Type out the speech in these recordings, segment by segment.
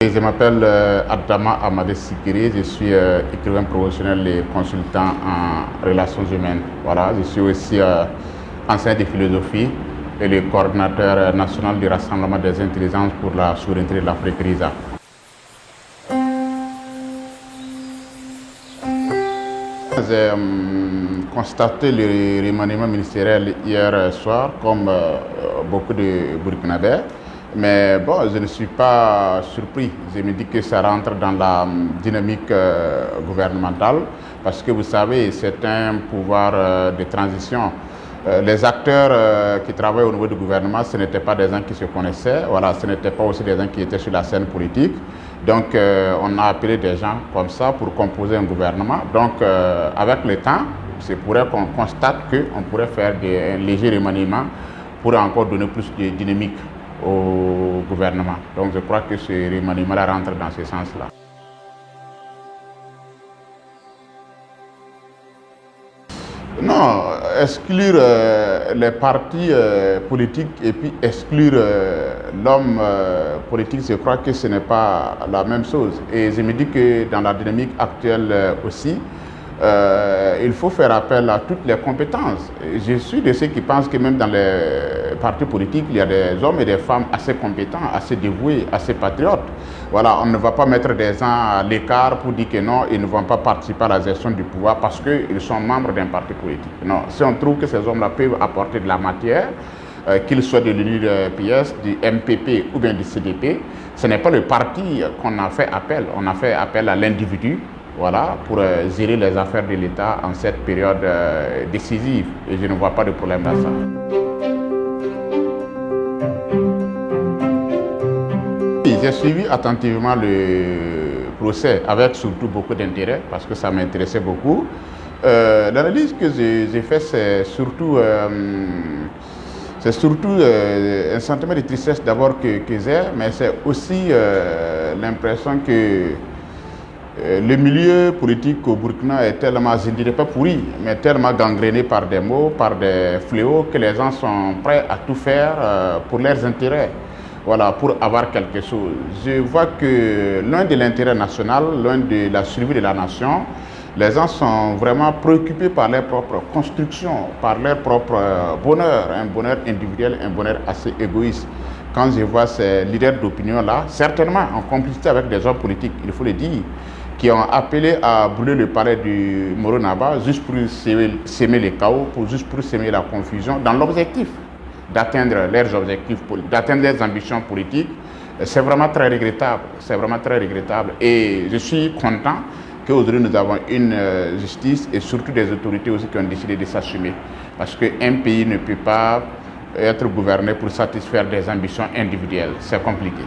Je m'appelle Adama Amadé Sikiri, je suis écrivain professionnel et consultant en relations humaines. Voilà, je suis aussi enseignant de philosophie et le coordinateur national du Rassemblement des intelligences pour la souveraineté de l'Afrique RISA. J'ai constaté le remaniement ministériel hier soir comme beaucoup de Burkinabés. Mais bon, je ne suis pas surpris. Je me dis que ça rentre dans la dynamique gouvernementale parce que vous savez, c'est un pouvoir de transition. Les acteurs qui travaillent au niveau du gouvernement, ce n'étaient pas des gens qui se connaissaient, voilà, ce n'étaient pas aussi des gens qui étaient sur la scène politique. Donc on a appelé des gens comme ça pour composer un gouvernement. Donc avec le temps, c'est pour qu'on constate qu'on pourrait faire un léger remaniement pour encore donner plus de dynamique au gouvernement. Donc je crois que ce remaniement-là rentre dans ce sens-là. Non, exclure les partis politiques et puis exclure l'homme politique, je crois que ce n'est pas la même chose. Et je me dis que dans la dynamique actuelle aussi, il faut faire appel à toutes les compétences. Je suis de ceux qui pensent que même dans les partis politiques, il y a des hommes et des femmes assez compétents, assez dévoués, assez patriotes. Voilà, on ne va pas mettre des gens à l'écart pour dire que non, ils ne vont pas participer à la gestion du pouvoir parce qu'ils sont membres d'un parti politique. Non, si on trouve que ces hommes-là peuvent apporter de la matière, qu'ils soient de l'UDPS, du MPP ou bien du CDP, ce n'est pas le parti qu'on a fait appel. On a fait appel à l'individu. Voilà, pour gérer les affaires de l'État en cette période décisive. Et je ne vois pas de problème dans ça. J'ai suivi attentivement le procès avec surtout beaucoup d'intérêt parce que ça m'intéressait beaucoup. L'analyse que j'ai faite, c'est surtout un sentiment de tristesse d'abord que j'ai, mais c'est aussi l'impression que le milieu politique au Burkina est tellement, je ne dirais pas pourri, mais tellement gangréné par des mots, par des fléaux, que les gens sont prêts à tout faire pour leurs intérêts, voilà, pour avoir quelque chose. Je vois que loin de l'intérêt national, loin de la survie de la nation, les gens sont vraiment préoccupés par leur propre construction, par leur propre bonheur, un bonheur individuel, un bonheur assez égoïste. Quand je vois ces leaders d'opinion-là, certainement en complicité avec des hommes politiques, il faut le dire, qui ont appelé à brûler le palais du Moronaba juste pour s'aimer le chaos, juste pour s'aimer la confusion, dans l'objectif d'atteindre leurs objectifs, d'atteindre leurs ambitions politiques. C'est vraiment très regrettable, c'est vraiment très regrettable. Et je suis content qu'aujourd'hui nous avons une justice et surtout des autorités aussi qui ont décidé de s'assumer. Parce qu'un pays ne peut pas être gouverné pour satisfaire des ambitions individuelles, c'est compliqué.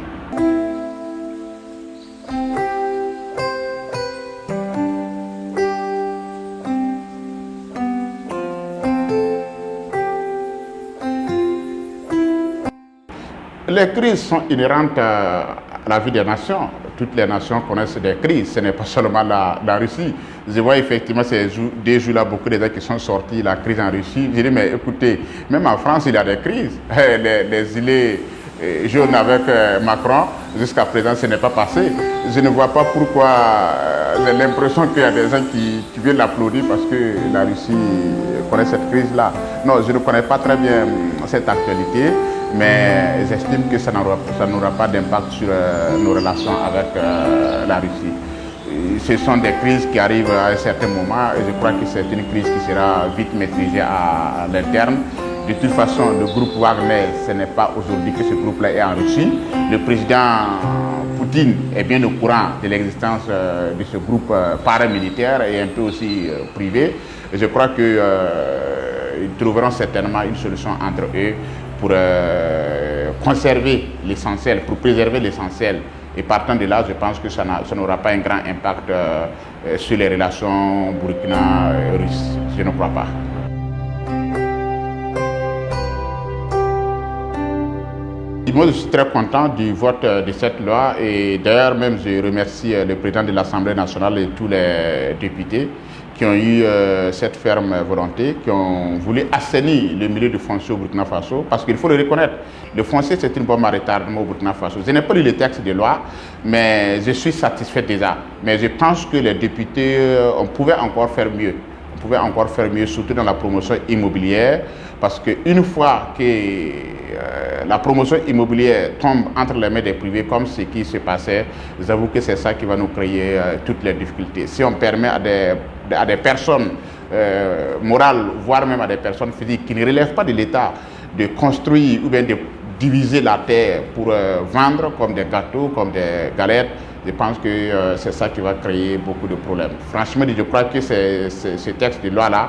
Les crises sont inhérentes à la vie des nations. Toutes les nations connaissent des crises, ce n'est pas seulement la Russie. Je vois effectivement ces deux jours-là beaucoup de gens qui sont sortis, la crise en Russie. Je dis, mais écoutez, même en France, il y a des crises. Les gilets jaunes avec Macron, jusqu'à présent, ce n'est pas passé. Je ne vois pas pourquoi j'ai l'impression qu'il y a des gens qui viennent l'applaudir parce que la Russie connaît cette crise-là. Non, je ne connais pas très bien cette actualité. Mais j'estime que ça n'aura pas d'impact sur nos relations avec la Russie. Ce sont des crises qui arrivent à un certain moment et je crois que c'est une crise qui sera vite maîtrisée à l'interne. De toute façon, le groupe Wagner, ce n'est pas aujourd'hui que ce groupe-là est en Russie. Le président Poutine est bien au courant de l'existence de ce groupe paramilitaire et un peu aussi privé. Et je crois qu'ils trouveront certainement une solution entre eux pour conserver l'essentiel, pour préserver l'essentiel. Et partant de là, je pense que ça n'aura pas un grand impact sur les relations burkina-russes. Je ne crois pas. Moi, je suis très content du vote de cette loi et d'ailleurs même je remercie le président de l'Assemblée nationale et tous les députés qui qui ont eu cette ferme volonté, qui ont voulu assainir le milieu du foncier au Burkina Faso, parce qu'il faut le reconnaître, le foncier c'est une bombe à retardement au Burkina Faso. Je n'ai pas lu les textes de loi, mais je suis satisfait déjà. Mais je pense que les députés, on pouvait encore faire mieux. On pouvait encore faire mieux, surtout dans la promotion immobilière, parce qu'une fois que la promotion immobilière tombe entre les mains des privés, comme ce qui se passait, j'avoue que c'est ça qui va nous créer toutes les difficultés. Si on permet à des personnes morales, voire même à des personnes physiques qui ne relèvent pas de l'État, de construire ou bien de diviser la terre pour vendre comme des gâteaux, comme des galettes, je pense que c'est ça qui va créer beaucoup de problèmes. Franchement, je crois que ce texte de loi-là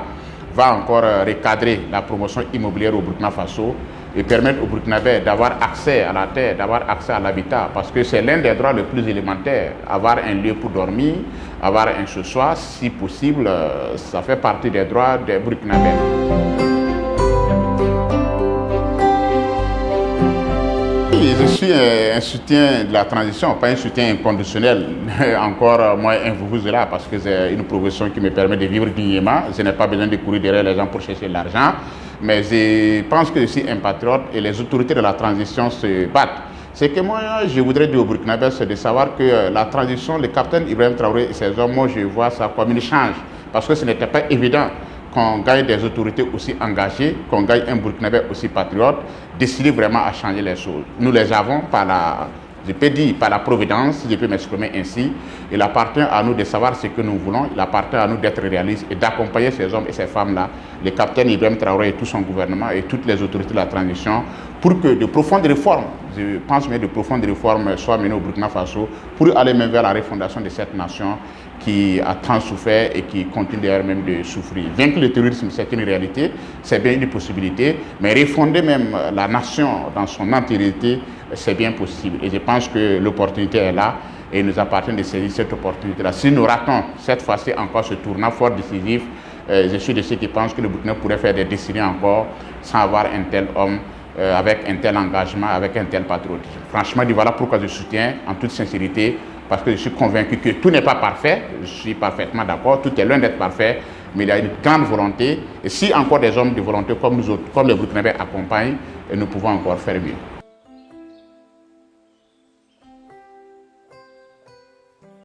va encore recadrer la promotion immobilière au Burkina Faso et permettre aux Burkinabés d'avoir accès à la terre, d'avoir accès à l'habitat, parce que c'est l'un des droits les plus élémentaires. Avoir un lieu pour dormir, avoir un chez-soi, si possible, ça fait partie des droits des Burkinabés. Je suis un soutien de la transition, pas un soutien inconditionnel, encore moins un là, parce que c'est une profession qui me permet de vivre dignement. Je n'ai pas besoin de courir derrière les gens pour chercher de l'argent, mais je pense que je suis un patriote et les autorités de la transition se battent. Ce que moi, je voudrais dire au Burkinabé, c'est de savoir que la transition, le capitaine Ibrahim Traoré et ses hommes, moi je vois ça comme une change, parce que ce n'était pas évident qu'on gagne des autorités aussi engagées, qu'on gagne un Burkinabé aussi patriote, décider vraiment à changer les choses. Nous les avons par la, je peux dire, par la providence, si je peux m'exprimer ainsi. Il appartient à nous de savoir ce que nous voulons, il appartient à nous d'être réalistes et d'accompagner ces hommes et ces femmes-là, le capitaine Ibrahim Traoré et tout son gouvernement et toutes les autorités de la transition, pour que de profondes réformes, je pense même de profondes réformes soient menées au Burkina Faso, pour aller même vers la refondation de cette nation qui a tant souffert et qui continue d'ailleurs même de souffrir. Vaincre le terrorisme, c'est une réalité, c'est bien une possibilité, mais refonder même la nation dans son entièreté, c'est bien possible. Et je pense que l'opportunité est là et il nous appartient de saisir cette opportunité-là. Si nous ratons cette fois-ci encore ce tournant fort décisif, je suis de ceux qui pensent que le Burkina pourrait faire des décennies encore sans avoir un tel homme, avec un tel engagement, avec un tel patriotisme. Franchement, voilà pourquoi je soutiens en toute sincérité, parce que je suis convaincu que tout n'est pas parfait, je suis parfaitement d'accord, tout est loin d'être parfait, mais il y a une grande volonté, et si encore des hommes de volonté comme nous autres, comme les Burkinabés accompagnent, nous pouvons encore faire mieux.